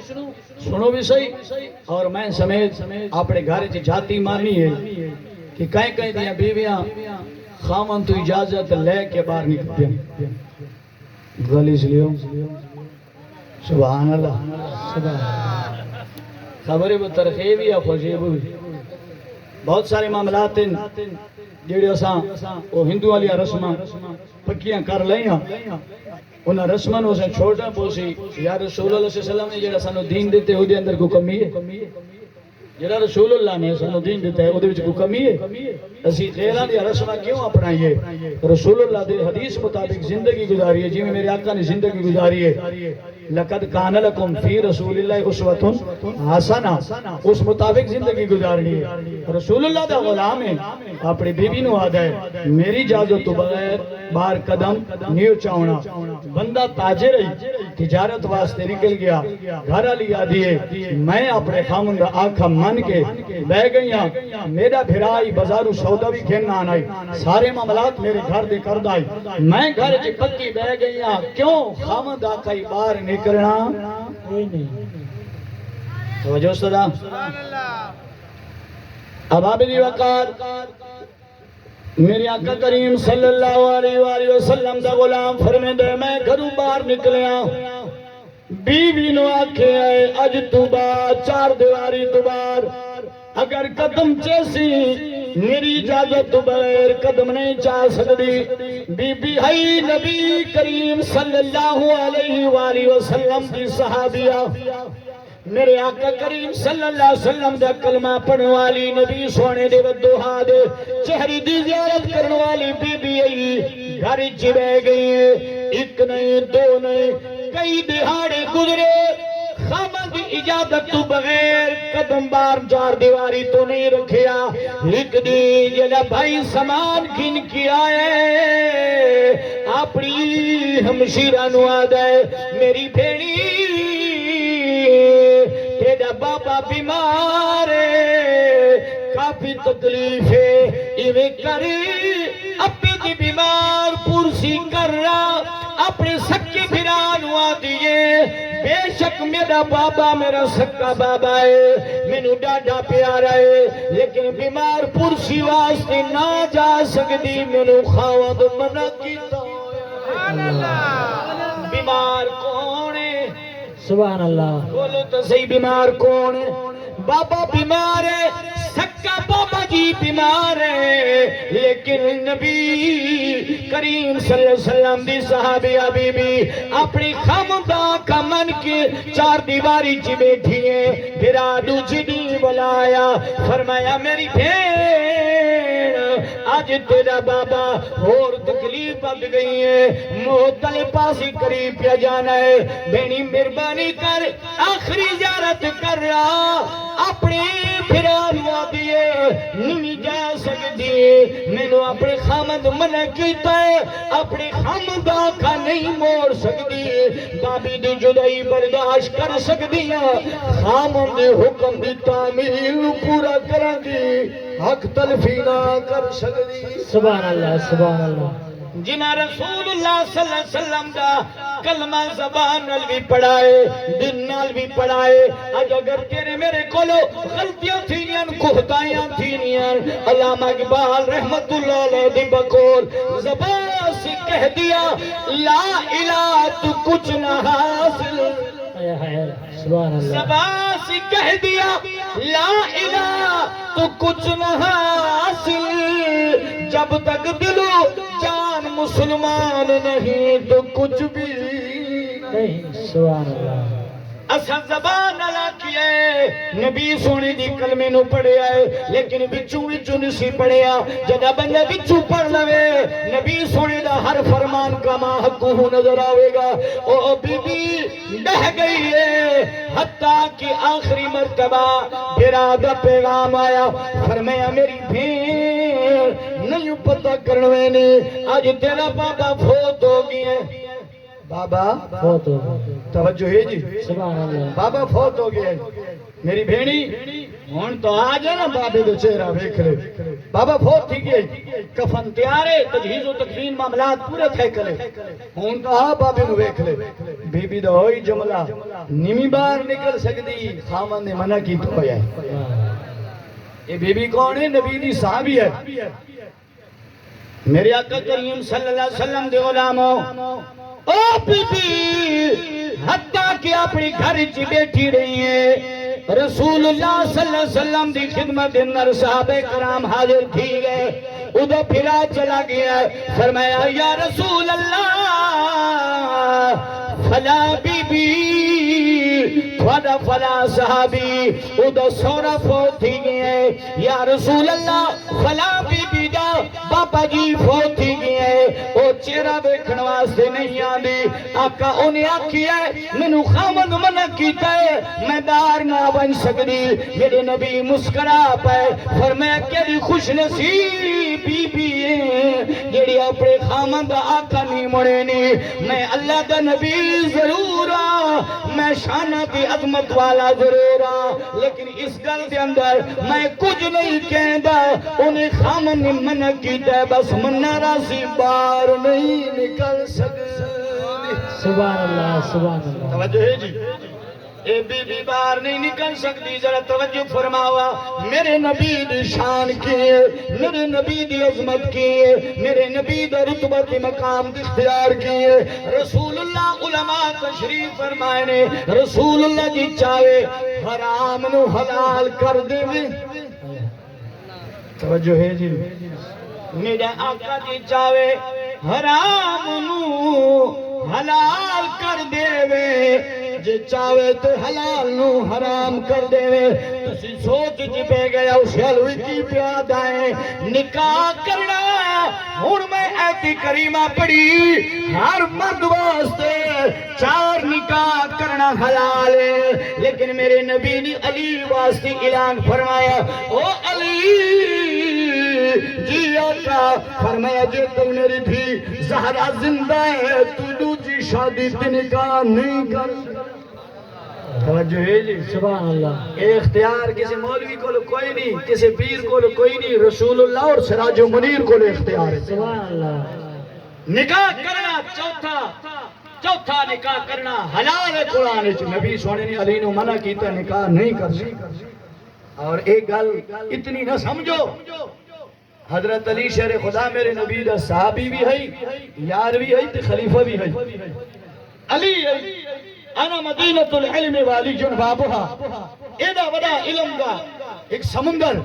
سنو بھی صحیح اور میں سمیت اپنے گھر چ جاتی مانی ہے کہ کہیں کہیں دیاں بیویاں خامن تو اجازت لے کے باہر نکلتے ہیں غلی سے لیو سبحان اللہ خبریں وہ ترخیب یا خوشیب ہوئی بہت سارے معاملات ہیں جیڑے اساں وہ ہندو والی رسماں پکیاں کر لیاں انہاں رسماں نو اساں چھوڑنا پوسی یا رسول اللہ صلی اللہ علیہ وسلم نے جیڑا سانو دین دیتے او دے اندر کوئی کمی ہے جڑا رسول اللہ نے سانو دین دیتا ہے او دے وچ کوئی کمی ہے اسی غیراں دی رسماں کیوں اپنائیے رسول اللہ دے حدیث مطابق زندگی گزاری ہے جی میں میرے آقا نے زندگی گزاری ہے لقد کان لکم فی رسول اللہ اسوۃ حسنہ اس مطابق زندگی گزارنی ہے رسول اللہ دا غلام ہے اپنی بیوی نو آدا ہے میری اجازت تو بغیر باہر قدم نہیں اچھاؤنا بندہ تاجر ہے تجارت واسطے نکل گیا گھر والی آدھی ہے میں اپنے خامن دا آنکھا من کے بہ گئیاں میرا بھرائی بازارو سودا بھی کھیلنا آنائی سارے معاملات میرے گھر دے کر دائی میں گھر چی پکی بہ گئیاں کیوں خامن دا آنکھا باہر نکلنا توجہ صدا اب آبدی وقار میری آقا کریم صلی اللہ علیہ وآلہ وسلم دا غلام فرمے دے میں گھروں باہر نکلیاں بیوی نو آکھے آئے اج تو بعد چار دیواری تو بار اگر قدم چیسی میری اجازت تو بغیر قدم نہیں چاہ سکتی بی بی ہے نبی کریم صلی اللہ علیہ وآلہ وسلم کی صحابیہ میرے آقا کریم صلی اللہ علیہ وسلم دا کلمہ پڑھنے والی نبی سونے دے ودوہا دے چہری دی زیارت کرنے والی بی بی ای گھر چی بہ گئی ہے ایک نہیں دو نہیں کئی دہاڑے گزرے خامن دی اجازت تو بغیر قدم بار چار دیواری تو نہیں رکھیا ایک دی جلا بھائی سامان کھن کی آئے اپنی ہمشیرہ نو آدھا ہے میری بھیڑی تیرا بابا بیمار ہے کافی تکلیف ہے ایویں کرے اپنی دی بیمار پورسی کر رہا اپنے سکے بھرانو آدھیے بے شک میرا بابا میرا سکا بابا ہے مینو ڈاڈا پیارا ہے لیکن بیمار پورسی واسطے نہ جا سکتی مینو خاوند منع کیتا بیمار کون ہے سبحان اللہ بولو تو صحیح بیمار کون ہے بابا بیمار ہے سکا بابا جی بیمار ہے لیکن نبی کریم صلی اللہ علیہ وسلم دی صحابیہ بی بی اپنی خامدہ کا من کی چار دیواری چی بیٹھی ہے پھر آدھو جنی بلایا فرمایا میری بھین آج تیرا بابا اور تکلیف بڑھ گئی ہے محتل پاسی قریب پہ جانا ہے بینی مہربانی کر آخری زیارت کر رہا اپنے پھران وادیے نہیں جا سکتی میں نے اپنے خامد منع کیتا ہے اپنے خامد آقا نہیں موڑ سکتی بابی دی جدائی برداشت کر سکتی خامد دی حکم دی تعمیل پورا کرن دی حق تلفی نہ کر سکتی سبحان اللہ سبحان اللہ جنہ رسول اللہ صلی اللہ علیہ وسلم دا کلمہ زبان نال بھی پڑھائے دن نال بھی پڑھائے آج اگر تیرے میرے کولو غلطیاں تھینیاں کوتاہیاں تھینیاں علامہ اقبال رحمت اللہ علیہ دی بقول زبان سے کہہ دیا لا الہ تو کچھ نہ حاصل سبحان اللہ زبان سے کہہ دیا لا الہ تو کچھ نہ حاصل جب تک دلو جان مسلمان نہیں تو کچھ بھی نہیں سبحان اللہ اسا زبان اللہ کیے نبی سونے دی کلمے نو پڑھے آئے لیکن بچوں نسی پڑھے آ جدہ بندہ بچوں پڑھ لوے نبی سونے دا ہر فرمان کا ماں حقو نظر آوے گا او بی بی بہ گئی ہے حتیٰ کہ آخری مرتبہ برادہ پیغام آیا فرمایا میری بھین نہیں پتہ کرنوے نے آج تیرا بابا فوت ہو گئے بابا فوت ہو توجہ ہے جی سبحان اللہ بابا فوت ہو گیا میری بھینی ہون تو آ جائے نا بابے دو چہرہ بیکھ لے بابا فوت تھی گئی کفن تیارے تجہیز و تکفین معاملات پورے تھے کرے ہون کہا بابے نو ویکھ لے بی بی دا ہوئی جملہ نیمی بار نکل سکتی خامن نے منع کی تو ہویا ہے یہ بی بی کون ہے نبی دی صحابی ہے میرے آقا کریم صلی اللہ علیہ وسلم دے غلاموں او بی بی حتیٰ کہ اپنی گھر چی بیٹھی رہی ہے رسول اللہ صلی اللہ علیہ وسلم دی خدمت اندر صحابہ کرام حاضر تھی گئے ادھر پھرا چلا گیا فرمایا یا رسول اللہ فلا بی بی تھوڑا فلا صحابی ادھر سورا فوت تھی گئے یا رسول اللہ فلا بی بی دا بابا جی فوت تھی گئے او چہرہ بیکھن واسطے نہیں آندی آقا انہیں آکھی ہے منو خامد منع کیتا ہے میں باہر نہ بن سکتی میرے نبی مسکرا پائے فرمایا کیڑی خوش نصیب بی بی ہے جیڑی اپنے خامد آقا نہیں مڑے نہیں میں اللہ دا نبی ضرور میں شانہ کی عظمت والا ضرور لیکن اس گل دے اندر میں کچھ نہیں کہندا انہیں خامد نے منع کیتا ہے بس منع راسی باہر نہیں نکل سکتی سبحان اللہ سبحان اللہ توجہ ہے جی اے بی بی باہر نہیں نکل سکتی ذرا توجہ فرماوا میرے نبی دی شان کی میرے نبی دی عظمت کی میرے نبی دا رتبت مقام دی اختیار کی رسول اللہ علماء تشریف فرمائے نے رسول اللہ جی چاہے حرام نو حلال کر دے توجہ ہے جی میرے آقا جی چاہے حرام نو حلال کر دے وے جے چاہے تو حلال نو حرام کر دے وے تسی سوچ جی پہ گیا اس حلوی کی پیاد آئے نکاح کرنا ہون میں ایتی کریمہ پڑی ہر مرد واسطے 4 نکاح کرنا حلال ہے لیکن میرے نبی نے علی واسطے اعلان فرمایا او علی جی آقا فرمایا جے تو میری بھی زہرہ زندہ ہے تو دوسری شادی تے نکاح نہیں کر توجہ ہے جی سبحان اللہ اے اختیار کسی مولوی کو کوئی نہیں کسی پیر کو کوئی نہیں رسول اللہ اور سراج و منیر کو اختیار ہے سبحان اللہ نکاح کرنا چوتھا نکاح کرنا حلال ہے قرآن نبی سونے نے علی نو منع کیتا نکاح نہیں کر اور ایک گل اتنی نہ سمجھو حضرت علی شیر خدا میرے نبی دا صحابی بھی ہے یار بھی ہے تے خلیفہ بھی ہے علی انا مدینۃ العلم والی جنبابها ایدہ وڈا علم دا ایک سمندر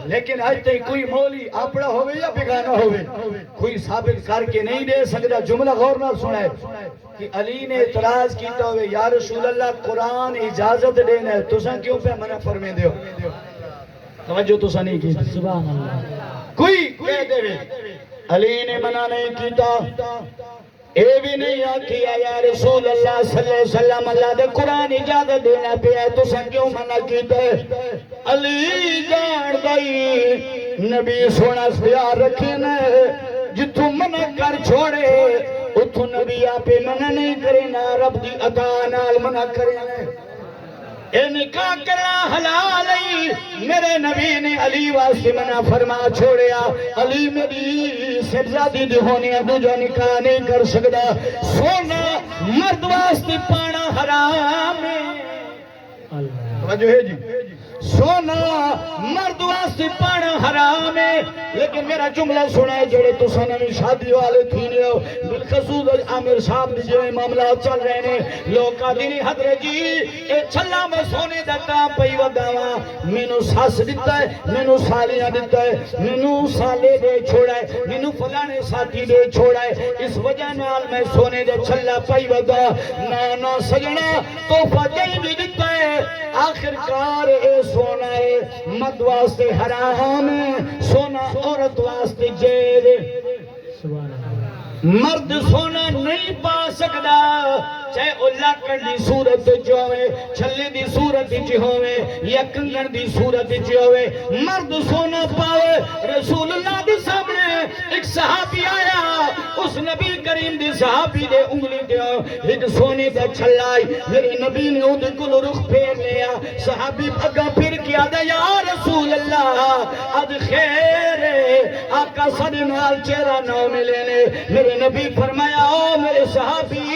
لیکن آج تک کوئی مولی اپنا ہوئے یا بگانا ہوئے کوئی ثابت کر کے نہیں دے سکتا جملہ غور نہ سنائے کہ علی نے اعتراض کیتا ہوئے یا رسول اللہ قرآن اجازت دینا ہے تو سن کیوں پہ منع فرمے دیو توجہ تو سن نہیں کی سبحان اللہ کوئی کہہ دے علی نے منع نہیں کیتا اے بھی نہیں آکھیا یا رسول اللہ صلی اللہ علیہ وسلم اللہ دے قرآن اجازت دینا پہ ہے تو سن کیوں منع کیتا ہے علی جان دائی نبی سونا اختیار رکھے نا جتوں منع کر چھوڑے اتھوں نبی آپے منع نہیں کرے نا رب دی عطا نال منع کرے نا اے نکاح کرنا حلال ہے میرے نبی نے علی واسطے منع فرما چھوڑیا علی میری سبزادی دی ہونے ادو جو نکاح نہیں کر سکتا سونا مرد واسطے پانا حرام ہے توجہ ہے جی سونا مرد واسطے پانا حرام ہے لیکن میرا جملہ سنائے جڑے تو سنمی شادی والے تھی نے بالخصوص عامر صاحب دی جو معاملات چل رہے ہیں لوگ کا دینی حضرت جی اے چھلا میں سونے دتا پئی وداوا مینوں ساس دتا ہے مینوں سالیاں دتا ہے مینوں سالے دے چھوڑا ہے مینوں فلانے ساتھی دے چھوڑا ہے اس وجہ نال میں سونے دے چھلا پئی ودا نہ سجنا تحفہ دے بھی دتا ہے آخر کار اے سونا ہے مرد واسطے حرام ہے سونا عورت واسطے جیز مرد سونا نہیں پا سکتا چاہے اللہ کن دی صورت ہوئے چھلے دی صورت ہوئے یا کنگن دی صورت ہوئے مرد سونا پاوے رسول اللہ دی سامنے ایک صحابی آیا اس نبی کریم دی صحابی دے انگلی دے ایک سونے دا چھلائی میرے نبی نے ان کل رخ پھیر لیا صحابی اگا پھر کیا دا یا رسول اللہ اد خیر آقا سارے نال چہرہ نو ملے نے میرے نبی فرمایا او میرے صحابی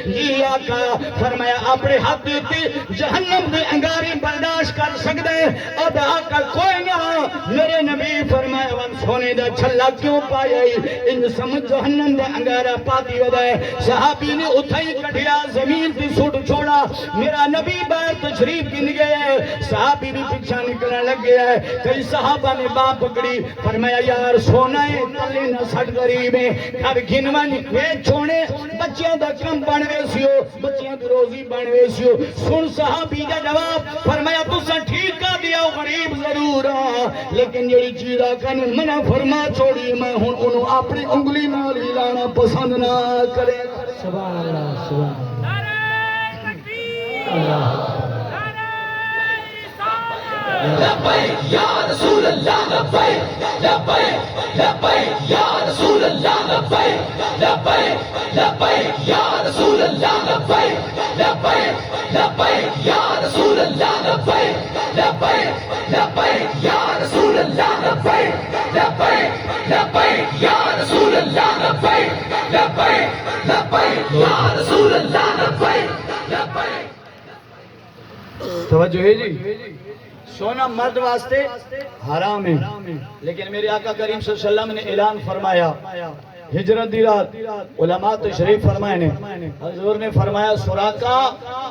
جی آقا فرمایا اپنے ہاتھ دیتی جہنم دے انگاری برداشت کر سکتے اب آقا کوئی نہ میرے نبی فرمایا ون سونے دا چھلا کیوں پایا ان سمجھ جہنم دے انگارہ پاتی ہو دائے صحابی نے اتھائی کٹھیا زمین تی سوٹ چھوڑا میرا نبی باہر تشریف گن گیا ہے صحابی بھی پیچھا نکلنے لگ گیا ہے کئی صحابہ نے باں پکڑی فرمایا یار سونا ہے تلے نہ سٹ غریب ہے گھر گھنوان یہ چھوڑے بچیاں دا کم بنوے سیو بچیاں دی روزی بنوے سیو سن صحابی کا جواب فرمایا تو سن ٹھیک کا دیا غریب ضرور لیکن یہ چیزہ کن منع فرما چھوڑی میں ہوں انہوں اپنی انگلی نال ہلانا پسند نہ کرے سبحان اللہ سبحان اللہ لبیک یا رسول اللہ لبیک لبیک لبیک یا رسول اللہ لبیک لبیک لبیک یا رسول اللہ لبیک لبیک لبیک یا رسول اللہ لبیک لبیک لبیک یا رسول اللہ لبیک لبیک لبیک یا رسول اللہ لبیک لبیک لبیک یا رسول اللہ لبیک لبیک توجہ ہے جی سونا مرد واسطے حرام ہے لیکن میرے آقا کریم صلی اللہ علیہ وسلم نے اعلان فرمایا ہجرت دی رات علماء تشریف فرمائے نے حضور نے فرمایا سراقہ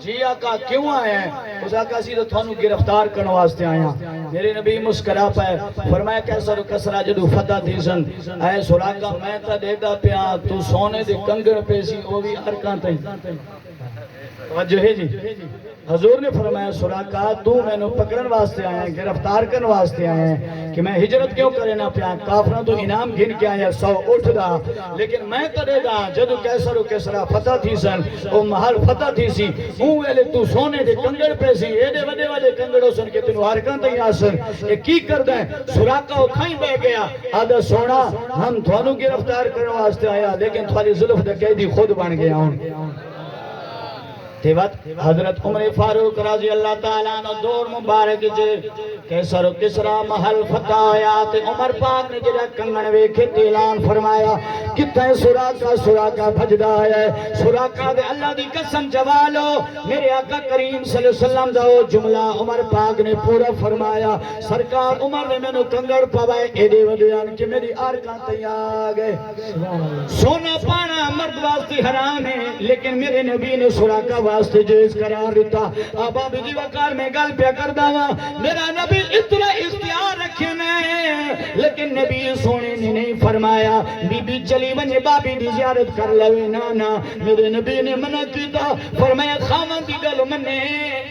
جی آقا کیوں آئے ہیں اس آقا سی تو تھانو گرفتار کرنے واسطے آیا میرے نبی مسکرا پائے فرمایا کیسر و کسرا جدو فتح تھی سن اے سراقہ میں تا دیتا پیا تو سونے دے کنگڑ پیسی وہ بھی ارکان تھی توجہ ہے جی حضور نے فرمایا سراقہ تو میں نے پکڑن واسطے آئے ہیں گرفتار کرنے واسطے آئے ہیں کہ میں ہجرت کیوں کرے نہ پیا کافرہ تو انعام گھن کے آیا 100 اٹھ دا لیکن میں ترے دا جدو کیسر و کسرا فتح تھی سن او محل فتح تھی سی ہوں ویلے تو سونے دے کنگڑ پہ سی ایڈے وڈے والے کنگڑوں سن کے تنو ہرکان تھی آسن یہ کی کر دیں سراقہ وہ کھائیں بے گیا آدھا سونا ہم تھانو گرفتار کرنے واسطے آیا لیکن تھوڑی ظلف دے قیدی خود بن گیا ہوں حضرت عمر فاروق رضی اللہ تعالیٰ عنہ دور مبارک جے کیسر و کسرا محل فتح آیا تے عمر پاک نے جڑا کنگن ویکھے اعلان فرمایا کتے سراقہ بھجدا ہے سراقہ دے اللہ دی قسم جوالو میرے آقا کریم صلی اللہ علیہ وسلم دا وہ جملہ عمر پاک نے پورا فرمایا سرکار عمر نے میں نے کنگڑ پوائے ایڈے وڈیان کہ میری آرکان تیار گئے سونا پانا مرد واسطے حرام ہے لیکن میرے نبی نے سراقہ واسطے جیز قرار دیتا آبا بھی جی وقار میں گل پہ کر داوا میرا نبی اتنا اختیار رکھے میں لیکن نبی سونے نے نہیں فرمایا بی بی چلی ونجے بابی دی زیارت کر لوے نانا میرے نبی نے منع کیتا فرمایا خامن دی گل منے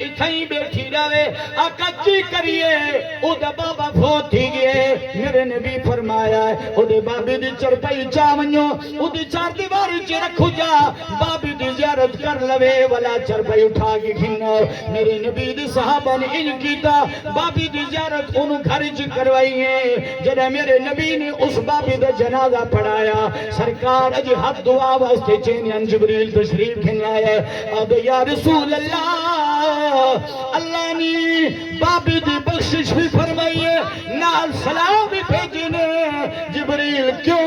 اتھائی بیٹھی رہے آقا کی کریے او دا بابا فوت تھی گئے میرے نبی فرمایا او دے بابی دی چرپائی چاونیو او دی چار دیواری چی رکھو جا بابی دی زیارت کر لوے والا چرپائی اٹھا کے کھنو میرے نبی دی صحابہ نے ان کیتا بابی دی زیارت انہوں گھرچ کروائی ہیں جنہیں میرے نبی نے اس بابی دا جنازہ پڑھایا سرکار اجی حد دعا واسطے چینیان جبریل تشریف کھنایا اب یا رسول اللہ اللہ نے بابی دی بخشش بھی فرمائیے نال سلام بھی بھیجنے جبریل کیوں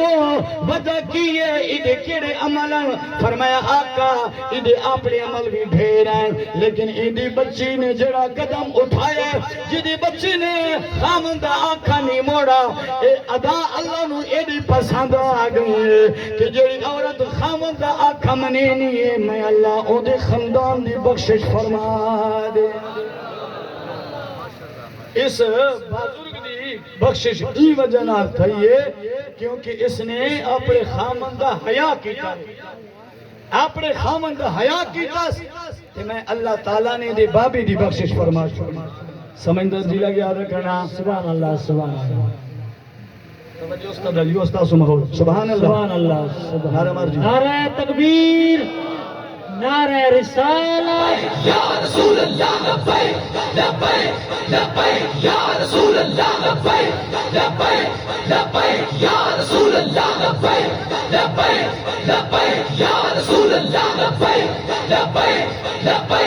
وجہ کیے ادھے کیڑے عمل فرمایا آقا ادھے اپنے عمل بھی ڈھیر ہیں لیکن ادھی بچی نے جڑا قدم اٹھایا جدھی بچی نے خامندہ آنکھا نہیں موڑا اے ادا اللہ نو ایڈی پسند آ گئی کہ جڑی عورت خامندہ آنکھا منی نہیں ہے میں اللہ او دے خاندان دی بخشش فرما دے اس بزرگ دی بخشش کی وجہ نہ تھئیے کیونکہ اس نے اپنے خامندہ حیا کیتا اپنے خامندہ حیا کیتا کہ میں اللہ تعالیٰ نے دے بابی دی بخشش فرما سمجھدہ جی لگے آدھا کرنا سبحان اللہ سبحان اللہ توجہ استاد علیو استاد سمہو سبحان سبحان اللہ اللہ نعرہ مرجی نعرہ تکبیر نعرہ رسالت یا رسول اللہ لبیک لبیک لبیک یا رسول اللہ لبیک لبیک لبیک یا رسول اللہ لبیک لبیک لبیک یا رسول اللہ لبیک لبیک لبیک